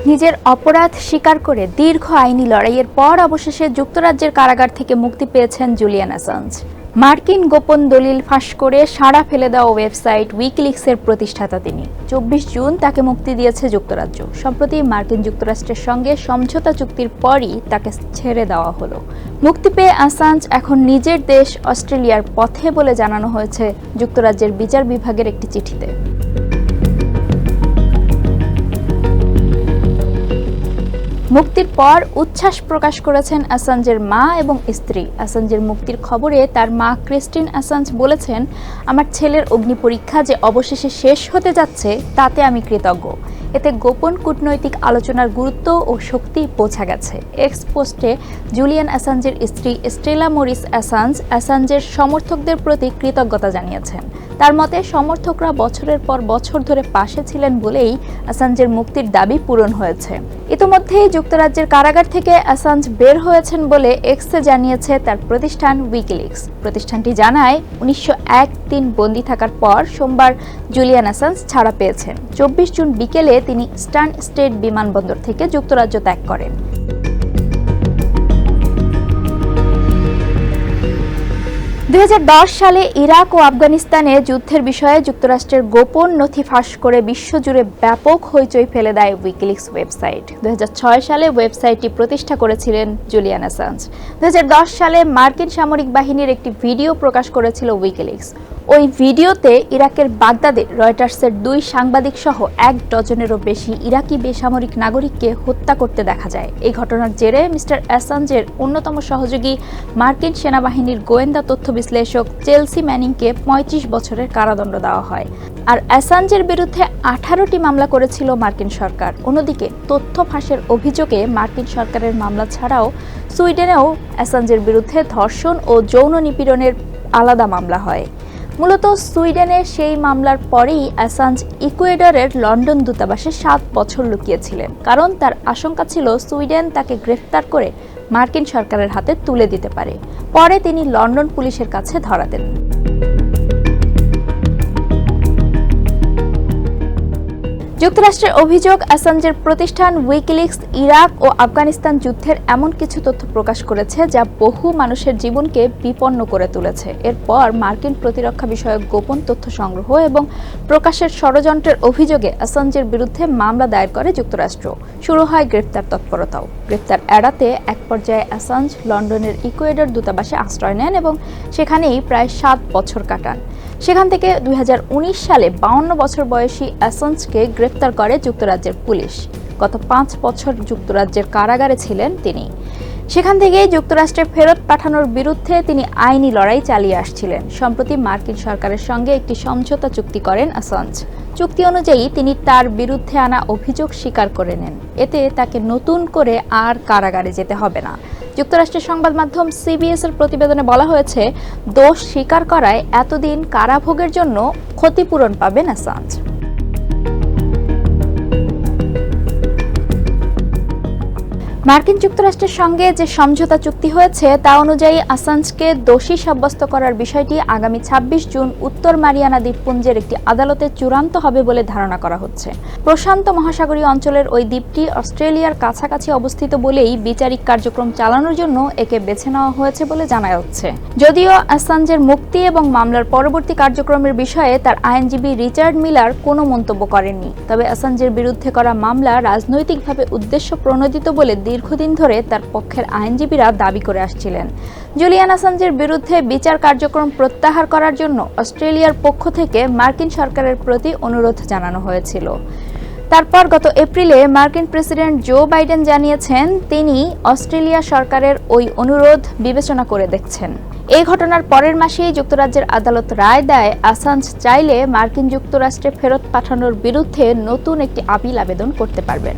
নিজের অপরাধ স্বীকার করে দীর্ঘ আইনি লড়াইয়ের পর অবশেষে যুক্তরাজ্যের কারাগার থেকে মুক্তি পেয়েছেন জুলিয়ান অ্যাসাঞ্জ। মার্কিন গোপন দলিল ফাঁস করে সাড়া ফেলে দেওয়া ওয়েবসাইট উইকিলিক্সের প্রতিষ্ঠাতা তিনি। 24 জুন তাকে মুক্তি দিয়েছে যুক্তরাজ্য। সম্প্রতি মার্কিন যুক্তরাষ্ট্রের সঙ্গে সমঝোতা চুক্তির পরই তাকে ছেড়ে দেওয়া হলো। মুক্তি পেয়ে অ্যাসাঞ্জ এখন নিজের দেশ অস্ট্রেলিয়ার পথে বলে জানানো হয়েছে যুক্তরাজ্যের বিচার বিভাগের একটি চিঠিতে। মুক্তির পর উচ্ছ্বাস প্রকাশ করেছেন অ্যাসাঞ্জের মা এবং স্ত্রী। অ্যাসাঞ্জের মুক্তির খবরে তার মা ক্রিস্টিন অ্যাসাঞ্জ বলেছেন, আমার ছেলের অগ্নি পরীক্ষা যে অবশেষে শেষ হতে যাচ্ছে তাতে আমি কৃতজ্ঞ। এতে গোপন কূটনৈতিক আলোচনার গুরুত্ব ও শক্তি বোঝা গেছে। এক্স পোস্টে জুলিয়ান অ্যাসাঞ্জের স্ত্রী স্টেলা মরিস অ্যাসাঞ্জ অ্যাসাঞ্জের সমর্থকদের প্রতি কৃতজ্ঞতা জানিয়েছেন। তার মতে সমর্থকরা বছরের পর বছর ধরে পাশে ছিলেন বলেই অ্যাসাঞ্জের মুক্তির দাবি পূরণ হয়েছে। ইতোমধ্যেই যুক্তরাজ্যের কারাগার থেকে অ্যাসাঞ্জ বের হয়েছেন বলে এক্সে জানিয়েছে তার প্রতিষ্ঠান উইকিলিক্স। প্রতিষ্ঠানটি জানায় 1901 বন্দী থাকার পর সোমবার জুলিয়ান অ্যাসাঞ্জ ছাড়া পেয়েছেন। 24 জুন বিকেলে তিনি স্টানস্টেড বিমানবন্দর থেকে যুক্তরাজ্য ত্যাগ করেন। 2010 সালে ইরাক ও আফগানিস্তানে যুদ্ধের বিষয়ে যুক্তরাষ্ট্রের গোপন নথি ফাঁস করে বিশ্বজুড়ে ব্যাপক হইচই ফেলে দেয় উইকিলিক্স ওয়েবসাইট। 2006 সালে ওয়েবসাইটটি প্রতিষ্ঠা করেছিলেন জুলিয়ান অ্যাসাঞ্জ। 2010 সালে মার্কিন সামরিক বাহিনীর একটি ভিডিও প্রকাশ করেছিল উইকিলিক্স। ওই ভিডিওতে ইরাকের বাগদাদে রয়টার্সের 2 সাংবাদিক সহ 1 ডজনেরও বেশি ইরাকি বেসামরিক নাগরিককে হত্যা করতে দেখা যায়। এই ঘটনার জেরে মিস্টার অ্যাসাঞ্জের অন্যতম সহযোগী মার্কিন সেনাবাহিনীর গোয়েন্দা তথ্য বিশ্লেষক চেলসি ম্যানিংকে 35 বছরের কারাদণ্ড দেওয়া হয়। আর অ্যাসাঞ্জের বিরুদ্ধে 18টি মামলা করেছিল মার্কিন সরকার। অন্যদিকে তথ্য ফাঁসের অভিযোগে মার্কিন সরকারের মামলা ছাড়াও সুইডেনেও অ্যাসাঞ্জের বিরুদ্ধে ধর্ষণ ও যৌন নিপীড়নের আলাদা মামলা হয়। মূলত সুইডেনের সেই মামলার পরেই অ্যাসাঞ্জ ইকুয়েডরের লন্ডন দূতাবাসে 7 বছর লুকিয়েছিলেন, কারণ তার আশঙ্কা ছিল সুইডেন তাকে গ্রেফতার করে মার্কিন সরকারের হাতে তুলে দিতে পারে। পরে তিনি লন্ডন পুলিশের কাছে ধরা দেন। যুক্তরাষ্ট্রের অভিযোগ, অ্যাসাঞ্জের প্রতিষ্ঠান উইকিলিক্স ইরাক ও আফগানিস্তান যুদ্ধের এমন কিছু তথ্য প্রকাশ করেছে যা বহু মানুষের জীবনকে বিপন্ন করে তুলেছে। এরপর মার্কিন প্রতিরক্ষা বিষয়ক গোপন তথ্য সংগ্রহ এবং প্রকাশের ষড়যন্ত্রের অভিযোগে অ্যাসাঞ্জের বিরুদ্ধে মামলা দায়ের করে যুক্তরাষ্ট্র। শুরু হয় গ্রেফতার তৎপরতাও। গ্রেফতার এড়াতে এক পর্যায়ে অ্যাসাঞ্জ লন্ডনের ইকুয়েডর দূতাবাসে আশ্রয় নেন এবং সেখানেই প্রায় 7 বছর কাটান। সেখান থেকে 2019 সালে 52 বছর বয়সী অ্যাসাঞ্জকে গ্রেফতার করে যুক্তরাজ্যের পুলিশ। গত 5 বছর যুক্তরাজ্যের কারাগারে ছিলেন তিনি। সেখান থেকে যুক্তরাষ্ট্রে ফেরত পাঠানোর বিরুদ্ধে তিনি আইনি লড়াই চালিয়ে আসছিলেন। সম্প্রতি মার্কিন সরকারের সঙ্গে একটি সমঝোতা চুক্তি করেন অ্যাসাঞ্জ। চুক্তি অনুযায়ী তিনি তার বিরুদ্ধে আনা অভিযোগ স্বীকার করে নেন। এতে তাকে নতুন করে আর কারাগারে যেতে হবে না। যুক্তরাষ্ট্রের সংবাদ মাধ্যম সিবিএস এর প্রতিবেদনে বলা হয়েছে, দোষ স্বীকার করায় এতদিন কারাভোগের জন্য ক্ষতিপূরণ পাবেন অ্যাসাঞ্জ। মার্কিন যুক্তরাষ্ট্রের সঙ্গে যে সমঝোতা চুক্তি হয়েছে তা অনুযায়ী অ্যাসাঞ্জকে দোষী সাব্যস্ত করার বিষয়টি আগামী 26 জুন উত্তর মারিয়ানা দ্বীপপুঞ্জের একটি আদালতে চূড়ান্ত হবে বলে ধারণা করা হচ্ছে। প্রশান্ত মহাসাগরীয় অঞ্চলের ওই দ্বীপটি অস্ট্রেলিয়ার কাছাকাছি অবস্থিত বলেই বিচারিক কার্যক্রম চালানোর জন্য একে বেছে নেওয়া হয়েছে বলে জানা যাচ্ছে। যদিও অ্যাসাঞ্জের মুক্তি এবং মামলার পরবর্তী কার্যক্রমের বিষয়ে তার আইনজীবী রিচার্ড মিলার কোনো মন্তব্য করেননি। তবে অ্যাসাঞ্জের বিরুদ্ধে করা মামলা রাজনৈতিকভাবে উদ্দেশ্য প্রণোদিত বলে দীর্ঘদিন ধরে তার পক্ষের আইনজীবীরা দাবি করে আসছিলেন। জুলিয়ান অ্যাসাঞ্জের বিরুদ্ধে বিচার কার্যক্রম প্রত্যাহার করার জন্য অস্ট্রেলিয়ার পক্ষ থেকে মার্কিন সরকারের প্রতি অনুরোধ জানানো হয়েছিল। তারপর গত এপ্রিলে মার্কিন প্রেসিডেন্ট জো বাইডেন জানিয়েছেন তিনি অস্ট্রেলিয়া সরকারের ওই অনুরোধ বিবেচনা করে দেখছেন। এই ঘটনার পরের মাসেই যুক্তরাজ্যের আদালত রায় দেয় অ্যাসাঞ্জ চাইলে মার্কিন যুক্তরাষ্ট্রে ফেরত পাঠানোর বিরুদ্ধে নতুন একটি আপিল আবেদন করতে পারবেন।